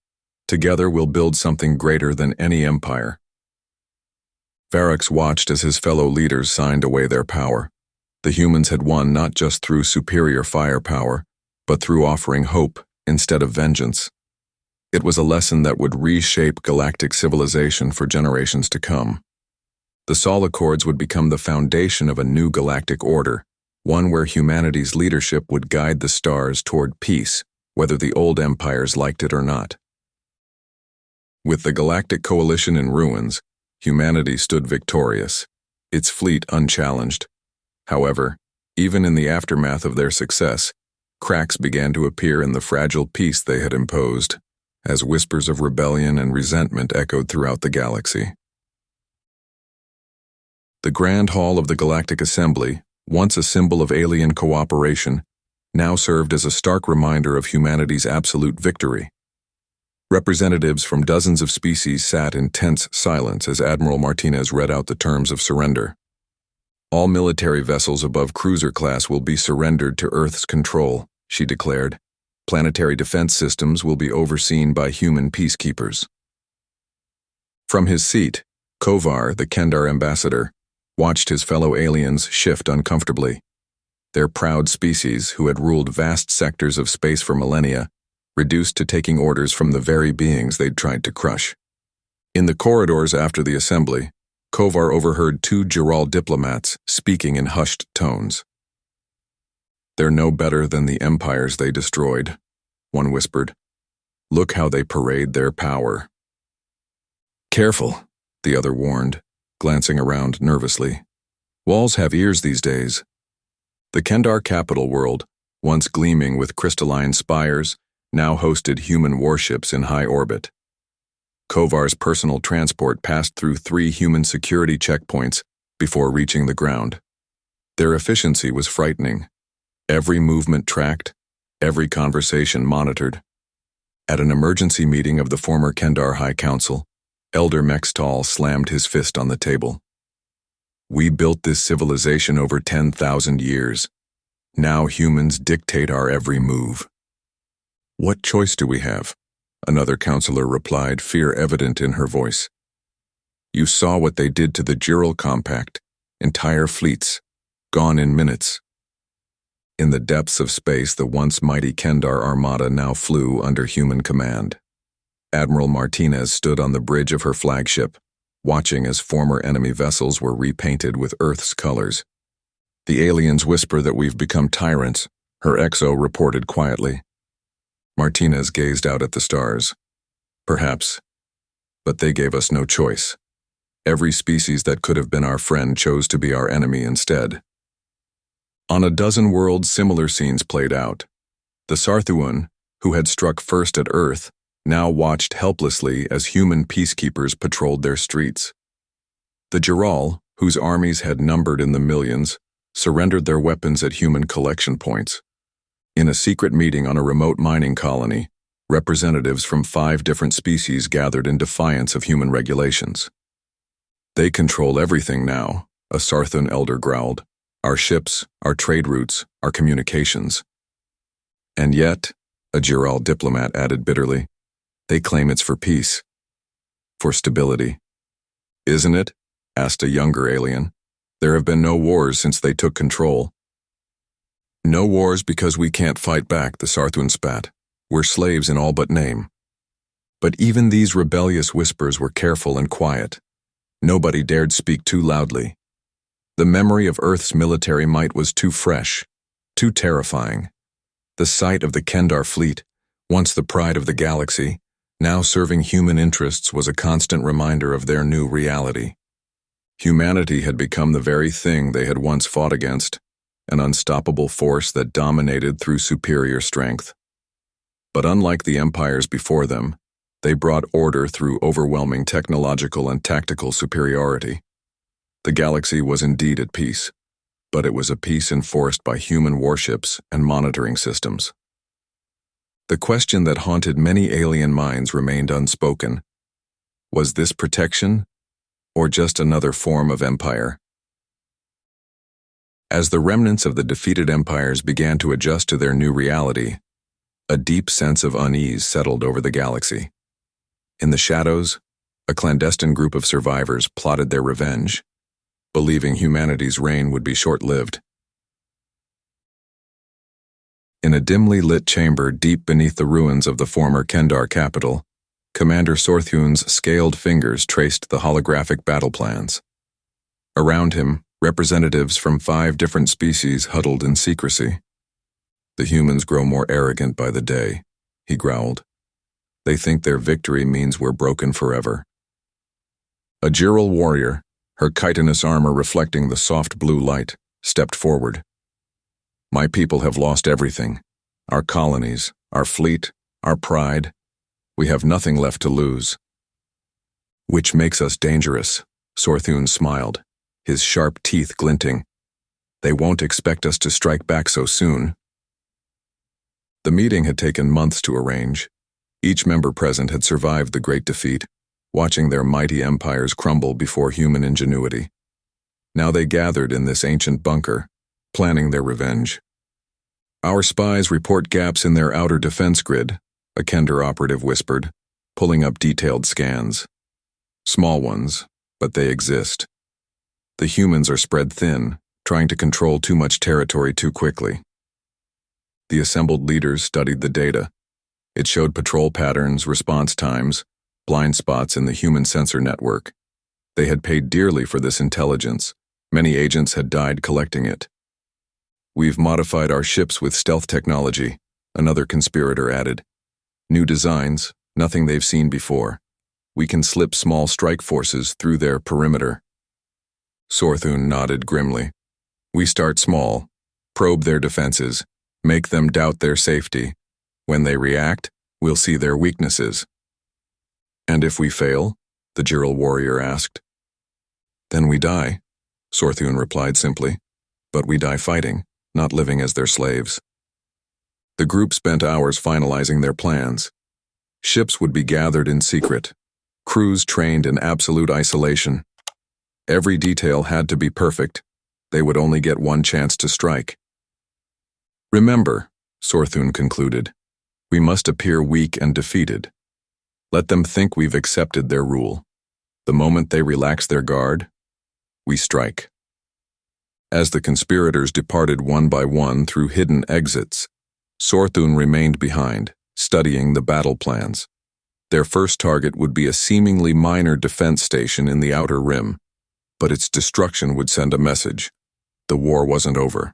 Together we'll build something greater than any empire." Varox watched as his fellow leaders signed away their power. The humans had won not just through superior firepower, but through offering hope instead of vengeance. It was a lesson that would reshape galactic civilization for generations to come. The Sol Accords would become the foundation of a new galactic order, one where humanity's leadership would guide the stars toward peace, whether the old empires liked it or not. With the Galactic Coalition in ruins, humanity stood victorious, its fleet unchallenged. However, even in the aftermath of their success, cracks began to appear in the fragile peace they had imposed, as whispers of rebellion and resentment echoed throughout the galaxy. The Grand Hall of the Galactic Assembly, once a symbol of alien cooperation, now served as a stark reminder of humanity's absolute victory. Representatives from dozens of species sat in tense silence as Admiral Martinez read out the terms of surrender. "All military vessels above cruiser class will be surrendered to Earth's control," she declared. "Planetary defense systems will be overseen by human peacekeepers." From his seat, Kovar, the Kendar ambassador, watched his fellow aliens shift uncomfortably. Their proud species, who had ruled vast sectors of space for millennia, reduced to taking orders from the very beings they'd tried to crush. In the corridors after the assembly, Kovar overheard 2 Giral diplomats speaking in hushed tones. "They're no better than the empires they destroyed," one whispered. "Look how they parade their power." "Careful," the other warned, glancing around nervously. "Walls have ears these days." The Kendar capital world, once gleaming with crystalline spires, now hosted human warships in high orbit. Kovar's personal transport passed through 3 human security checkpoints before reaching the ground. Their efficiency was frightening. Every movement tracked, every conversation monitored. At an emergency meeting of the former Kendar High Council, Elder Mextal slammed his fist on the table. "We built this civilization over 10,000 years. Now humans dictate our every move. What choice do we have? Another counselor replied, fear evident in her voice. You saw what they did to the Giral Compact. Entire fleets, gone in minutes. In the depths of space, the once mighty Kendar Armada now flew under human command. Admiral Martinez stood on the bridge of her flagship, watching as former enemy vessels were repainted with Earth's colors. The aliens whisper that we've become tyrants, her XO reported quietly. Martinez gazed out at the stars. Perhaps. But they gave us no choice. Every species that could have been our friend chose to be our enemy instead. On a dozen worlds, similar scenes played out. The Sarthuan, who had struck first at Earth, now watched helplessly as human peacekeepers patrolled their streets. The Giral, whose armies had numbered in the millions, surrendered their weapons at human collection points. In a secret meeting on a remote mining colony, representatives from 5 different species gathered in defiance of human regulations. They control everything now, a Sarthun elder growled. Our ships, our trade routes, our communications. And yet, a Giral diplomat added bitterly, they claim it's for peace. For stability. Isn't it? Asked a younger alien. There have been no wars since they took control. No wars because we can't fight back, the Sarthun spat. We're slaves in all but name. But even these rebellious whispers were careful and quiet. Nobody dared speak too loudly. The memory of Earth's military might was too fresh, too terrifying. The sight of the Kendar fleet, once the pride of the galaxy, now serving human interests, was a constant reminder of their new reality. Humanity had become the very thing they had once fought against, an unstoppable force that dominated through superior strength. But unlike the empires before them, they brought order through overwhelming technological and tactical superiority. The galaxy was indeed at peace, but it was a peace enforced by human warships and monitoring systems. The question that haunted many alien minds remained unspoken. Was this protection, or just another form of empire? As the remnants of the defeated empires began to adjust to their new reality, a deep sense of unease settled over the galaxy. In the shadows, a clandestine group of survivors plotted their revenge, believing humanity's reign would be short-lived. In a dimly lit chamber deep beneath the ruins of the former Kendar capital, Commander Sorthun's scaled fingers traced the holographic battle plans. Around him, representatives from 5 different species huddled in secrecy. The humans grow more arrogant by the day, he growled. They think their victory means we're broken forever. A Giral warrior, her chitinous armor reflecting the soft blue light, stepped forward. My people have lost everything. Our colonies, our fleet, our pride. We have nothing left to lose. Which makes us dangerous, Sorthun smiled, his sharp teeth glinting. They won't expect us to strike back so soon. The meeting had taken months to arrange. Each member present had survived the great defeat, watching their mighty empires crumble before human ingenuity. Now they gathered in this ancient bunker, planning their revenge. Our spies report gaps in their outer defense grid, a Kendar operative whispered, pulling up detailed scans. Small ones, but they exist. The humans are spread thin, trying to control too much territory too quickly. The assembled leaders studied the data. It showed patrol patterns, response times, blind spots in the human sensor network. They had paid dearly for this intelligence. Many agents had died collecting it. We've modified our ships with stealth technology, another conspirator added. New designs, nothing they've seen before. We can slip small strike forces through their perimeter. Sorthun nodded grimly. We start small, probe their defenses, make them doubt their safety. When they react, we'll see their weaknesses. And if we fail? The Giral warrior asked. Then we die, Sorthun replied simply. But we die fighting, not living as their slaves. The group spent hours finalizing their plans. Ships would be gathered in secret, crews trained in absolute isolation. Every detail had to be perfect. They would only get one chance to strike. Remember, Sorthun concluded, we must appear weak and defeated. Let them think we've accepted their rule. The moment they relax their guard, we strike. As the conspirators departed one by one through hidden exits, Sorthun remained behind, studying the battle plans. Their first target would be a seemingly minor defense station in the outer rim, but its destruction would send a message. The war wasn't over.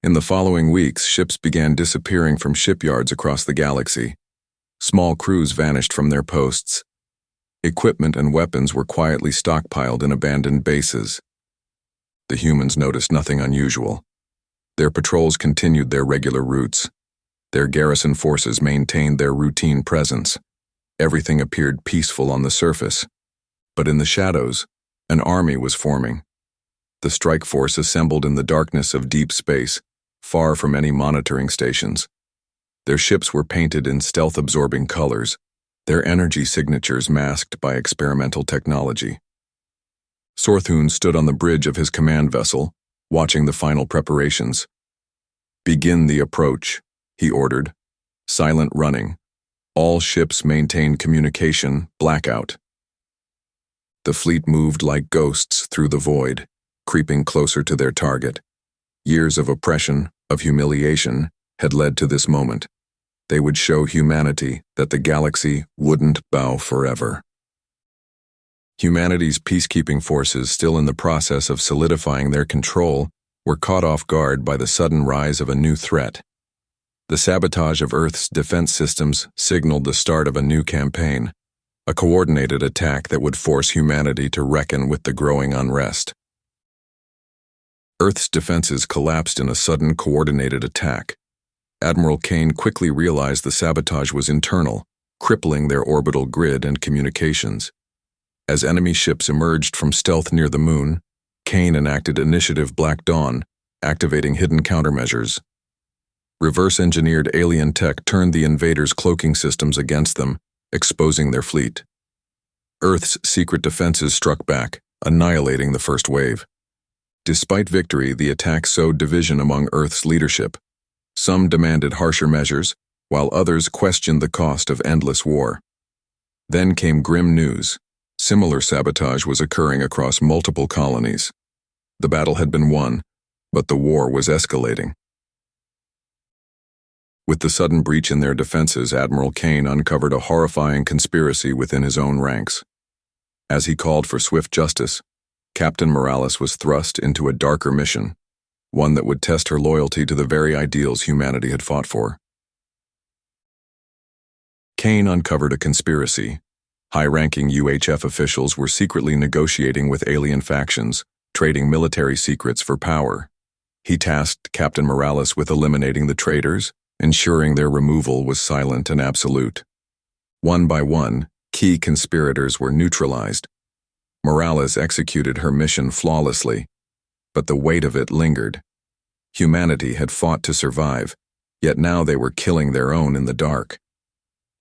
In the following weeks, ships began disappearing from shipyards across the galaxy. Small crews vanished from their posts. Equipment and weapons were quietly stockpiled in abandoned bases. The humans noticed nothing unusual. Their patrols continued their regular routes. Their garrison forces maintained their routine presence. Everything appeared peaceful on the surface. But in the shadows, an army was forming. The strike force assembled in the darkness of deep space, far from any monitoring stations. Their ships were painted in stealth-absorbing colors, their energy signatures masked by experimental technology. Sorthun stood on the bridge of his command vessel, watching the final preparations. "Begin the approach," he ordered. "Silent running. All ships maintain communication, blackout." The fleet moved like ghosts through the void, creeping closer to their target. Years of oppression, of humiliation, had led to this moment. They would show humanity that the galaxy wouldn't bow forever. Humanity's peacekeeping forces, still in the process of solidifying their control, were caught off guard by the sudden rise of a new threat. The sabotage of Earth's defense systems signaled the start of a new campaign, a coordinated attack that would force humanity to reckon with the growing unrest. Earth's defenses collapsed in a sudden coordinated attack. Admiral Kane quickly realized the sabotage was internal, crippling their orbital grid and communications. As enemy ships emerged from stealth near the moon, Kane enacted Initiative Black Dawn, activating hidden countermeasures. Reverse-engineered alien tech turned the invaders' cloaking systems against them, exposing their fleet. Earth's secret defenses struck back, annihilating the first wave. Despite victory, the attack sowed division among Earth's leadership. Some demanded harsher measures, while others questioned the cost of endless war. Then came grim news. Similar sabotage was occurring across multiple colonies. The battle had been won, but the war was escalating. With the sudden breach in their defenses, Admiral Kane uncovered a horrifying conspiracy within his own ranks. As he called for swift justice, Captain Morales was thrust into a darker mission, one that would test her loyalty to the very ideals humanity had fought for. Kane uncovered a conspiracy. High-ranking UHF officials were secretly negotiating with alien factions, trading military secrets for power. He tasked Captain Morales with eliminating the traitors, ensuring their removal was silent and absolute. One by one, key conspirators were neutralized. Morales executed her mission flawlessly, but the weight of it lingered. Humanity had fought to survive, yet now they were killing their own in the dark.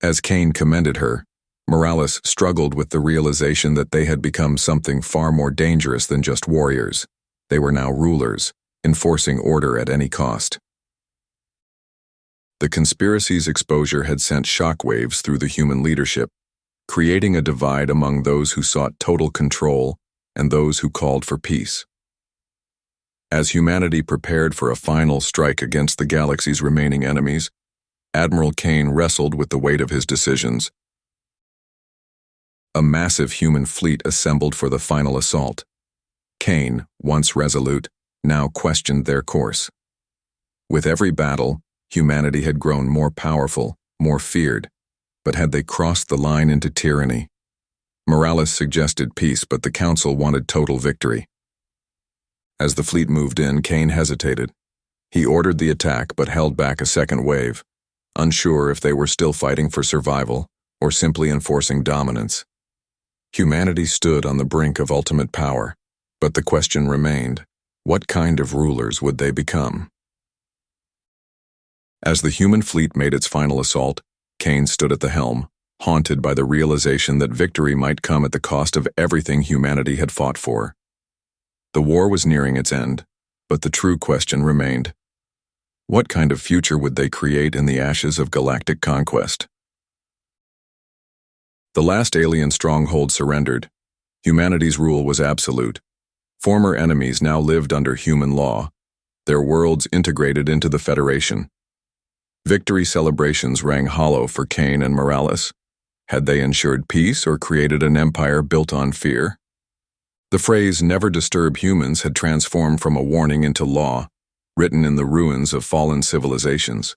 As Kane commended her, Morales struggled with the realization that they had become something far more dangerous than just warriors. They were now rulers, enforcing order at any cost. The conspiracy's exposure had sent shockwaves through the human leadership, creating a divide among those who sought total control and those who called for peace. As humanity prepared for a final strike against the galaxy's remaining enemies, Admiral Kane wrestled with the weight of his decisions. A massive human fleet assembled for the final assault. Kane, once resolute, now questioned their course. With every battle, humanity had grown more powerful, more feared, but had they crossed the line into tyranny? Morales suggested peace, but the Council wanted total victory. As the fleet moved in, Kane hesitated. He ordered the attack but held back a second wave, unsure if they were still fighting for survival or simply enforcing dominance. Humanity stood on the brink of ultimate power, but the question remained, what kind of rulers would they become? As the human fleet made its final assault, Kane stood at the helm, haunted by the realization that victory might come at the cost of everything humanity had fought for. The war was nearing its end, but the true question remained, What kind of future would they create in the ashes of galactic conquest? The last alien stronghold surrendered. Humanity's rule was absolute. Former enemies now lived under human law, their worlds integrated into the Federation. Victory celebrations rang hollow for Kane and Morales. Had they ensured peace or created an empire built on fear? The phrase "never disturb humans" had transformed from a warning into law, written in the ruins of fallen civilizations.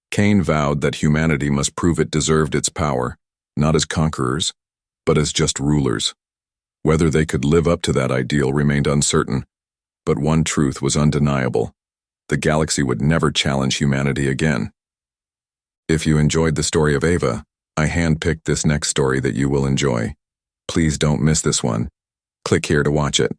Kane vowed that humanity must prove it deserved its power, not as conquerors, but as just rulers. Whether they could live up to that ideal remained uncertain, but one truth was undeniable: the galaxy would never challenge humanity again. If you enjoyed the story of Ava, I handpicked this next story that you will enjoy. Please don't miss this one. Click here to watch it.